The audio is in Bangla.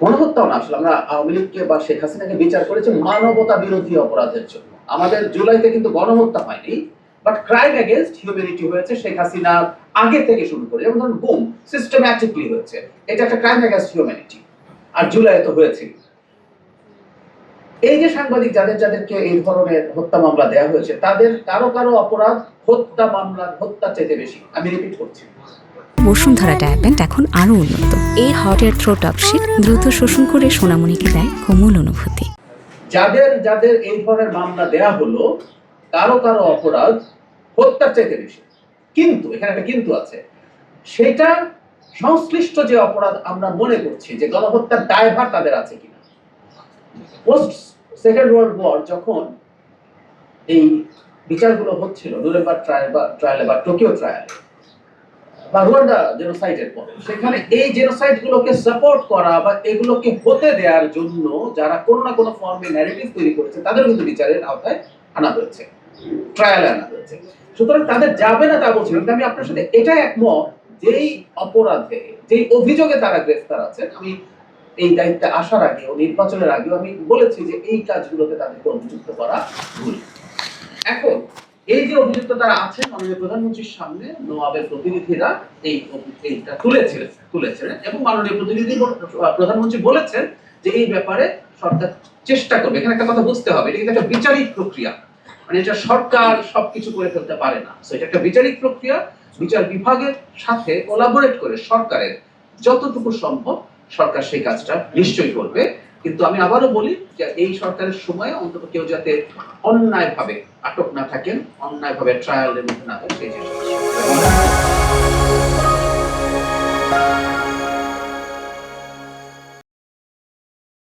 গণহত্যাও না, আসলে আমরা আওয়ামী লীগকে বা শেখ হাসিনাকে বিচার করেছি মানবতা বিরোধী অপরাধের জন্য। আমাদের জুলাইতে কিন্তু গণহত্যা হয়নি, বাট ক্রাইম এগেইনস্ট হিউম্যানিটি হয়েছে শেখ হাসিনার আগে থেকে শুরু করে, যেমন ধরুন গুম সিস্টেম্যাটিকলি হয়েছে, এটা একটা ক্রাইম এগেইনস্ট হিউম্যানিটি। আর জুলাইয়ে তো হয়েছে। এই যে সাংবাদিক যাদেরকে এই ধরনের হত্যা মামলা দেওয়া হয়েছে, তাদের কারো কারো অপরাধ হত্যা মামলার হত্যার চাইতে বেশি। আমি রিপিট করছি, বসুন্ধরা ডায়াপেন্ট এখন আরো উন্নত। এই হট এয়ার থ্রো টপশিট দ্রুত শোষণ করে সোনামণিকে দেয় কোমল অনুভূতি। যাদের এই ধরনের মামলা দেয়া হলো, কারো কারো অপরাধ হত্যার চাইতে বেশি। কিন্তু এখানে একটা কিন্তু আছে, সেটা সংশ্লিষ্ট যে অপরাধ আমরা মনে করছি যে গণহত্যার দায়ভার তাদের আছে কিনা। পোস্ট সেকেন্ড ওয়ার্ল্ড ওয়ার যখন এই বিচারগুলো হচ্ছিল, নুরেমবার্গ ট্রায়ালে বা টোকিও ট্রায়ালে বা রুয়ান্ডা জেনোসাইডের পর, সেখানে এই জেনোসাইড গুলোকে সাপোর্ট করা বা এগুলোকে হতে দেওয়ার জন্য যারা কোনো না কোনো ফর্মে ন্যারেটিভ তৈরি করেছে, তাদের কিন্তু বিচারের আওতায় আনা হয়েছে, ট্রায়ালে আনা হয়েছে। সুতরাং তাদের যাবে না তা বলছি, কিন্তু আমি আপনার সাথে এটা একমত, যেই অপরাধে যেই অভিযোগে তারা গ্রেফতার আছে, আমি এই দায়িত্বে আসার আগে ও নির্বাচনের আগেও আমি বলেছি যে এই কাজগুলোতে তাদেরকে অভিযুক্ত করা ভুল। এখন এই যে অভিযুক্ত তারা আছে, মাননীয় প্রধানমন্ত্রীর সামনে নোয়াবের প্রতিনিধিরা এইটা তুলেছিলেন এবং মাননীয় প্রধানমন্ত্রী বলেছেন যে এই ব্যাপারে সরকার চেষ্টা করবে। এখানে একটা কথা বুঝতে হবে, এটা কিন্তু একটা বিচারিক প্রক্রিয়া, মানে এটা সরকার সবকিছু করে ফেলতে পারে না। সো এটা একটা বিচারিক প্রক্রিয়া, বিচার বিভাগের সাথে কোলাবোরেট করে সরকারের যতটুকু সম্ভব সরকার সেই কাজটা নিশ্চয়ই করবে। কিন্তু আমি আবারও বলি যে এই সরকারের সময় অন্তত কেউ যাতে অন্যায়ভাবে আটক না থাকেন, অন্যায়ভাবে ট্রায়ালের মধ্যে না হয়, সেই চেষ্টা।